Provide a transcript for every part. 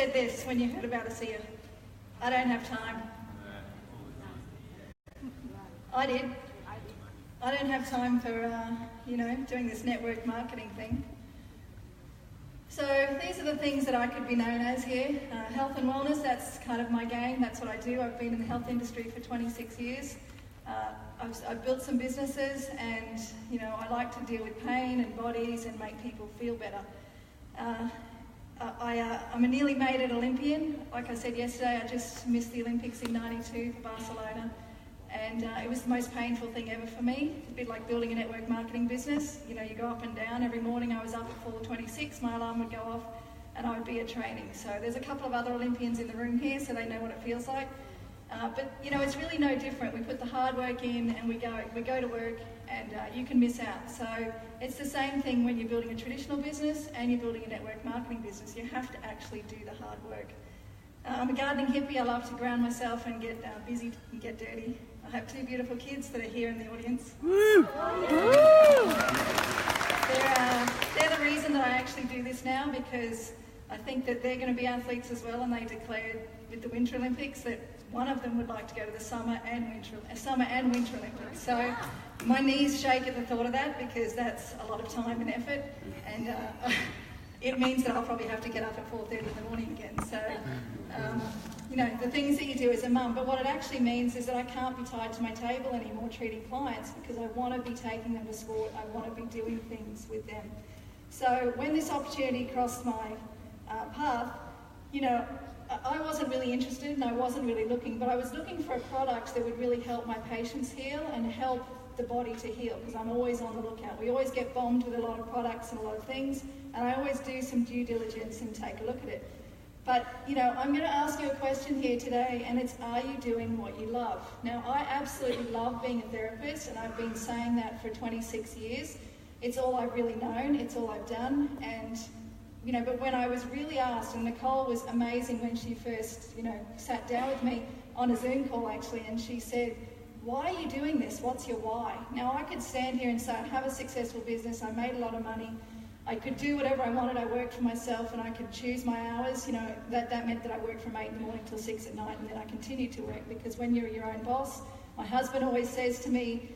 said this when you heard about Asia? I don't have time. I did. I don't have time for, doing this network marketing thing. So these are the things that I could be known as here. Health and wellness, that's kind of my game. That's what I do. I've been in the health industry for 26 years. I've built some businesses, and I like to deal with pain and bodies and make people feel better. I'm a nearly made it Olympian. Like I said yesterday, I just missed the Olympics in '92 for Barcelona, and it was the most painful thing ever for me. It's a bit like building a network marketing business. You go up and down. Every morning I was up at 4:26, my alarm would go off, and I would be at training. So there's a couple of other Olympians in the room here, so they know what it feels like. But it's really no different. We put the hard work in, and we go to work, and you can miss out. So it's the same thing when you're building a traditional business and you're building a network marketing business. You have to actually do the hard work. I'm a gardening hippie. I love to ground myself and get busy and get dirty. I have two beautiful kids that are here in the audience. Woo! They're the reason that I actually do this now, because I think that they're going to be athletes as well, and they declared with the Winter Olympics that one of them would like to go to the Summer and Winter Olympics. So my knees shake at the thought of that, because that's a lot of time and effort, and it means that I'll probably have to get up at 4:30 in the morning again. So, the things that you do as a mum. But what it actually means is that I can't be tied to my table anymore treating clients, because I want to be taking them to sport. I want to be doing things with them. So when this opportunity crossed my path, I wasn't really interested and I wasn't really looking, but I was looking for a product that would really help my patients heal and help the body to heal, because I'm always on the lookout. We always get bombed with a lot of products and a lot of things, and I always do some due diligence and take a look at it. But, I'm going to ask you a question here today, and it's, are you doing what you love? Now, I absolutely love being a therapist, and I've been saying that for 26 years. It's all I've really known, it's all I've done, and but when I was really asked, and Nicole was amazing when she first, sat down with me on a Zoom call actually, and she said, why are you doing this? What's your why? Now I could stand here and say, I have a successful business, I made a lot of money, I could do whatever I wanted, I worked for myself, and I could choose my hours. That meant that I worked from 8 in the morning till 6 at night, and then I continued to work, because when you're your own boss, my husband always says to me,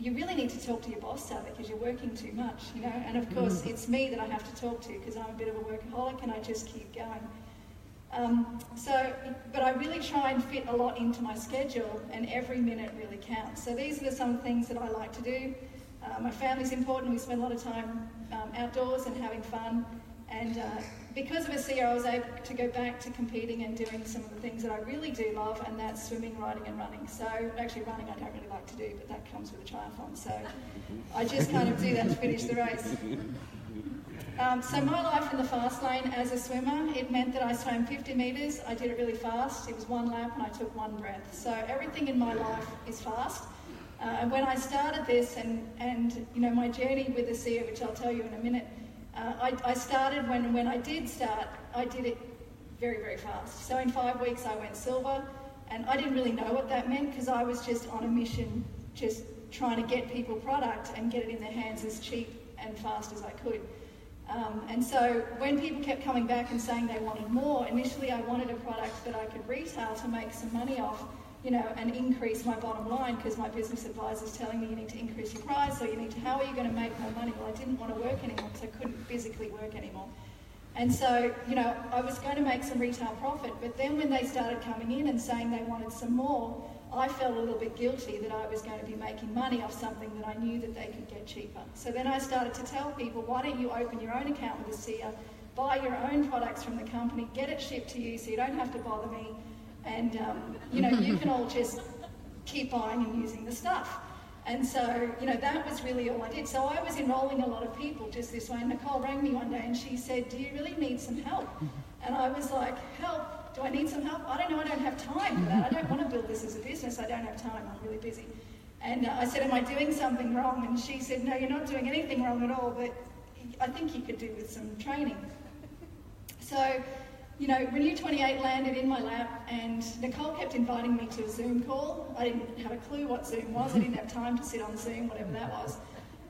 you really need to talk to your boss, Sally, because you're working too much, and of course it's me that I have to talk to, because I'm a bit of a workaholic and I just keep going. But I really try and fit a lot into my schedule, and every minute really counts. So these are some things that I like to do. My family's important. We spend a lot of time outdoors and having fun, and because of ASEA, I was able to go back to competing and doing some of the things that I really do love, and that's swimming, riding and running. So actually running I don't really like to do, but that comes with a triathlon, so I just kind of do that to finish the race. So my life in the fast lane as a swimmer, it meant that I swam 50 metres, I did it really fast, it was one lap and I took one breath. So everything in my life is fast. And when I started this and my journey with ASEA, which I'll tell you in a minute, I started when I did start, I did it very, very fast. So in 5 weeks I went silver, and I didn't really know what that meant, because I was just on a mission, just trying to get people product and get it in their hands as cheap and fast as I could. And so when people kept coming back and saying they wanted more, initially I wanted a product that I could retail to make some money off, and increase my bottom line, because my business advisor's telling me you need to increase your price, or how are you going to make more money? Well, I didn't want to work anymore, because I couldn't physically work anymore. And so, I was going to make some retail profit, but then when they started coming in and saying they wanted some more, I felt a little bit guilty that I was going to be making money off something that I knew that they could get cheaper. So then I started to tell people, why don't you open your own account with ASEA, buy your own products from the company, get it shipped to you so you don't have to bother me, and you can all just keep buying and using the stuff. And so, that was really all I did. So I was enrolling a lot of people just this way. And Nicole rang me one day and she said, do you really need some help? And I was like, help? Do I need some help? I don't know, I don't have time for that. I don't want to build this as a business. I don't have time, I'm really busy. And I said, am I doing something wrong? And she said, no, you're not doing anything wrong at all, but I think you could do with some training. So, Renew 28 landed in my lap, and Nicole kept inviting me to a Zoom call. I didn't have a clue what Zoom was. I didn't have time to sit on Zoom, whatever that was.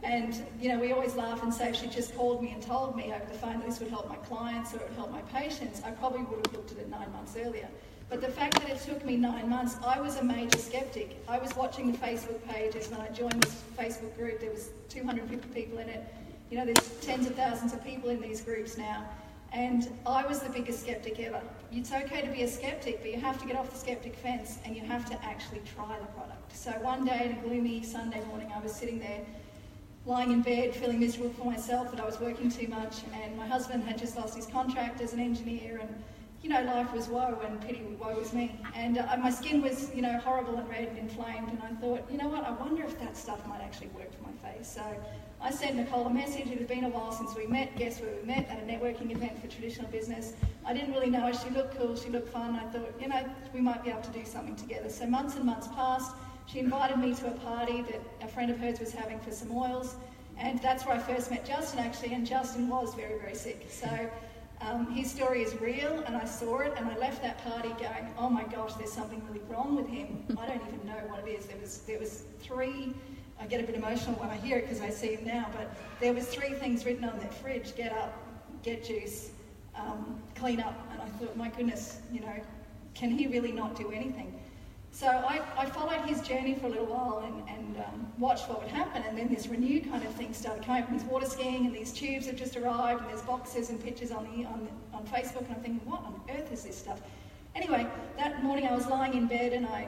And, you know, we always laugh and say if she just called me and told me over the phone that this would help my clients or it would help my patients, I probably would have looked at it 9 months earlier. But the fact that it took me 9 months, I was a major skeptic. I was watching the Facebook pages when I joined this Facebook group. There was 250 people in it. You know, there's tens of thousands of people in these groups now. And I was the biggest skeptic ever. It's okay to be a skeptic, but you have to get off the skeptic fence and you have to actually try the product. So one day, in a gloomy Sunday morning, I was sitting there lying in bed, feeling miserable for myself that I was working too much, and my husband had just lost his contract as an engineer, and, you know, life was woe and pity woe was me. And my skin was, you know, horrible and red and inflamed, and I thought, you know what, I wonder if that stuff might actually work for my face. So I sent Nicole a message. It had been a while since we met. Guess where we met? At a networking event for traditional business. I didn't really know her. She looked cool, she looked fun. I thought, you know, we might be able to do something together. So months and months passed. She invited me to a party that a friend of hers was having for some oils, and that's where I first met Justin, actually, and Justin was very, very sick. So his story is real, and I saw it, and I left that party going, oh my gosh, there's something really wrong with him. I don't even know what it is. There was three, I get a bit emotional when I hear it because I see him now, but there was 3 things written on their fridge: get up, get juice, clean up. And I thought, my goodness, you know, can he really not do anything? So I followed his journey for a little while and watched what would happen, and then this Renew kind of thing started coming from his water skiing, and these tubes have just arrived, and there's boxes and pictures on Facebook, and I'm thinking, what on earth is this stuff? Anyway, that morning I was lying in bed, and I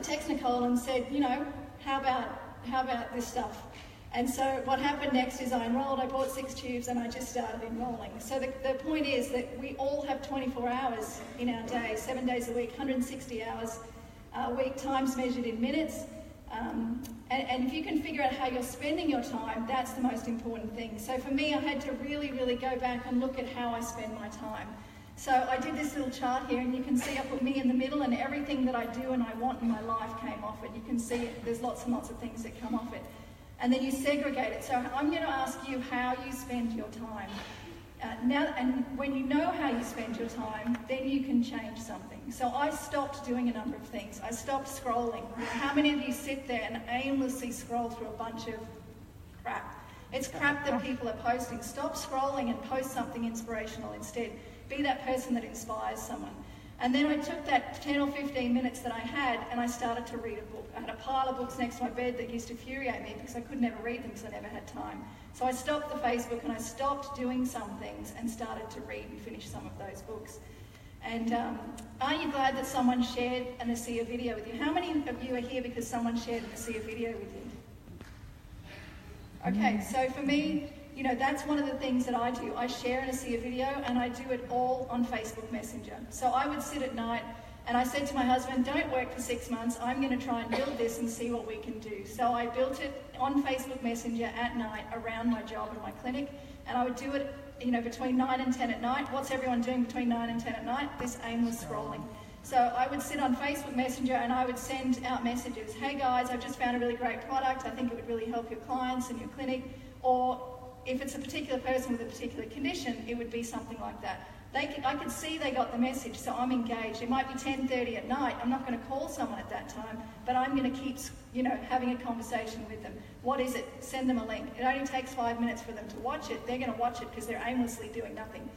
texted Nicole and said, you know, how about this stuff? And so what happened next is I enrolled, I bought 6 tubes, and I just started enrolling. So the point is that we all have 24 hours in our day, 7 days a week, 160 hours a week, times measured in minutes. And if you can figure out how you're spending your time, that's the most important thing. So for me, I had to really, really go back and look at how I spend my time. So I did this little chart here, and you can see I put me in the middle, and everything that I do and I want in my life came off it. You can see there's lots and lots of things that come off it. And then you segregate it. So I'm going to ask you how you spend your time. And when you know how you spend your time, then you can change something. So I stopped doing a number of things. I stopped scrolling. How many of you sit there and aimlessly scroll through a bunch of crap? It's crap that people are posting. Stop scrolling and post something inspirational instead. Be that person that inspires someone. And then I took that 10 or 15 minutes that I had, and I started to read a book. I had a pile of books next to my bed that used to infuriate me because I could never read them because I never had time. So I stopped the Facebook and I stopped doing some things and started to read and finish some of those books. And aren't you glad that someone shared an ASEA video with you? How many of you are here because someone shared an ASEA video with you? Okay, so for me, you know, that's one of the things that I do. I share an ASEA video, and I do it all on Facebook Messenger. So I would sit at night, and I said to my husband, don't work for 6 months. I'm going to try and build this and see what we can do. So I built it on Facebook Messenger at night around my job and my clinic, and I would do it, you know, between 9 and 10 at night. What's everyone doing between 9 and 10 at night? This aimless scrolling. So I would sit on Facebook Messenger and I would send out messages. Hey guys, I've just found a really great product. I think it would really help your clients and your clinic. Or if it's a particular person with a particular condition, it would be something like that. I could see they got the message, so I'm engaged. It might be 10:30 at night. I'm not going to call someone at that time, but I'm going to keep, you know, having a conversation with them. What is it? Send them a link. It only takes 5 minutes for them to watch it. They're going to watch it because they're aimlessly doing nothing.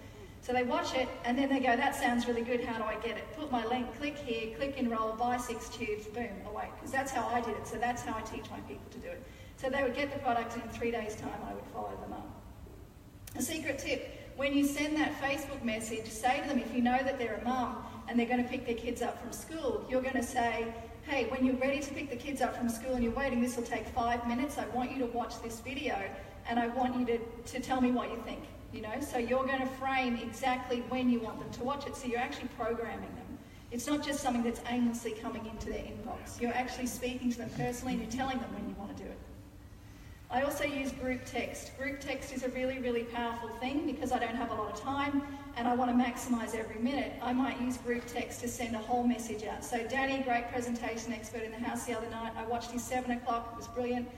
So they watch it, and then they go, that sounds really good. How do I get it? Put my link, click here, click enroll, buy 6 tubes, boom, away. Because that's how I did it. So that's how I teach my people to do it. So they would get the product, and in 3 days' time, I would follow them up. A secret tip. When you send that Facebook message, say to them, if you know that they're a mum and they're going to pick their kids up from school, you're going to say, hey, when you're ready to pick the kids up from school and you're waiting, this will take 5 minutes. I want you to watch this video and I want you to tell me what you think. You know, so you're going to frame exactly when you want them to watch it. So you're actually programming them. It's not just something that's aimlessly coming into their inbox. You're actually speaking to them personally and you're telling them when you want to do it. I also use group text. Group text is a really, really powerful thing because I don't have a lot of time and I want to maximize every minute. I might use group text to send a whole message out. So Danny, great presentation expert in the house the other night. I watched his 7 o'clock, it was brilliant.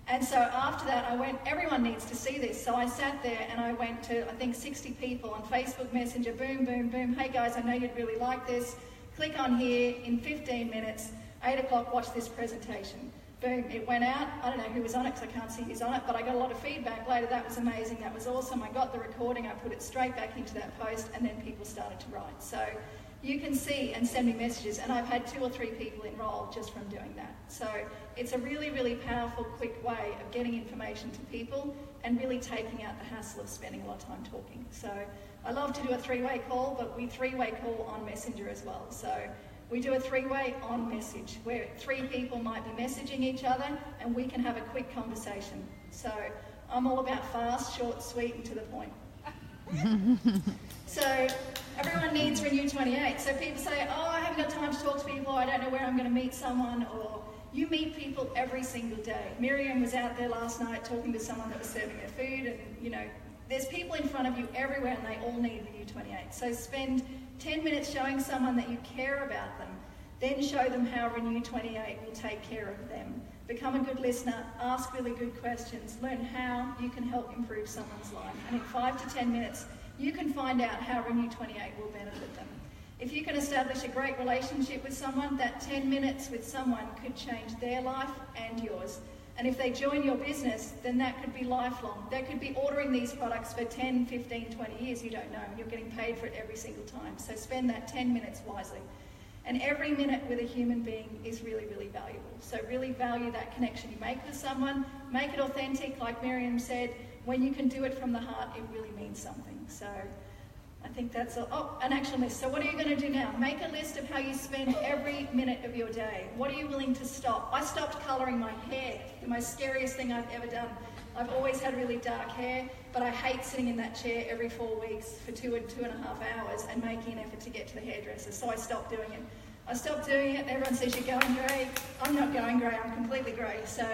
And so after that, I went, everyone needs to see this. So I sat there and I went to, I think, 60 people on Facebook Messenger, boom, boom, boom. Hey guys, I know you'd really like this. Click on here in 15 minutes, 8 o'clock, watch this presentation. boom, it went out. I don't know who was on it because I can't see who's on it, but I got a lot of feedback later. That was amazing, that was awesome. I got the recording, I put it straight back into that post, and then people started to write. So you can see and send me messages, and I've had 2 or 3 people enroll just from doing that. So it's a really, really powerful, quick way of getting information to people and really taking out the hassle of spending a lot of time talking. So I love to do a 3-way call, but we 3-way call on Messenger as well. So we do a 3-way on message, where 3 people might be messaging each other and we can have a quick conversation. So I'm all about fast, short, sweet, and to the point. So everyone needs Renew 28. So people say, oh, I haven't got time to talk to people, I don't know where I'm going to meet someone, or you meet people every single day. Miriam was out there last night talking to someone that was serving her food, and you know, there's people in front of you everywhere and they all need Renew 28. So spend 10 minutes showing someone that you care about them, then show them how Renew 28 will take care of them. Become a good listener, ask really good questions, learn how you can help improve someone's life. And in 5 to 10 minutes, you can find out how Renew 28 will benefit them. If you can establish a great relationship with someone, that 10 minutes with someone could change their life and yours. And if they join your business, then that could be lifelong. They could be ordering these products for 10, 15, 20 years, you don't know, and you're getting paid for it every single time. So spend that 10 minutes wisely. And every minute with a human being is really, really valuable. So really value that connection you make with someone. Make it authentic, like Miriam said. When you can do it from the heart, it really means something. So I think that's all. Oh, an action list. So what are you going to do now? Make a list of how you spend every minute of your day. What are you willing to stop? I stopped colouring my hair, the most scariest thing I've ever done. I've always had really dark hair, but I hate sitting in that chair every 4 weeks for 2.5 hours and making an effort to get to the hairdresser, so I stopped doing it. I stopped doing it, everyone says you're going grey. I'm not going grey, I'm completely grey, so... Own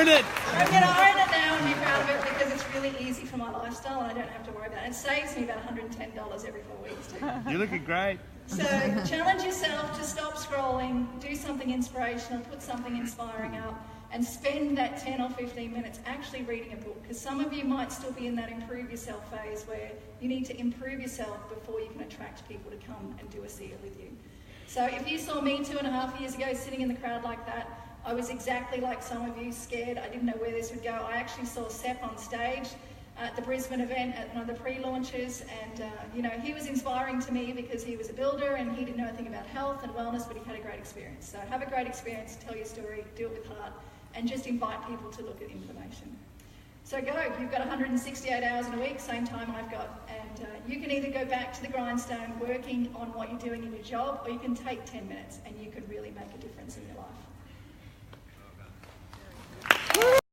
it! I'm going to own it now and be proud of it because it's really easy for my lifestyle and I don't have to worry about it. It saves me about $110 every 4 weeks too. You're looking great. So challenge yourself to stop scrolling, do something inspirational, put something inspiring up, and spend that 10 or 15 minutes actually reading a book, because some of you might still be in that improve yourself phase where you need to improve yourself before you can attract people to come and do a seal with you. So if you saw me 2.5 years ago sitting in the crowd like that, I was exactly like some of you, scared. I didn't know where this would go. I actually saw Sep on stage at the Brisbane event at one of the pre-launches, and you know, he was inspiring to me because he was a builder and he didn't know anything about health and wellness, but he had a great experience. So have a great experience, tell your story, do it with heart, and just invite people to look at information. So go, you've got 168 hours in a week, same time I've got, and you can either go back to the grindstone working on what you're doing in your job, or you can take 10 minutes and you could really make a difference in your life.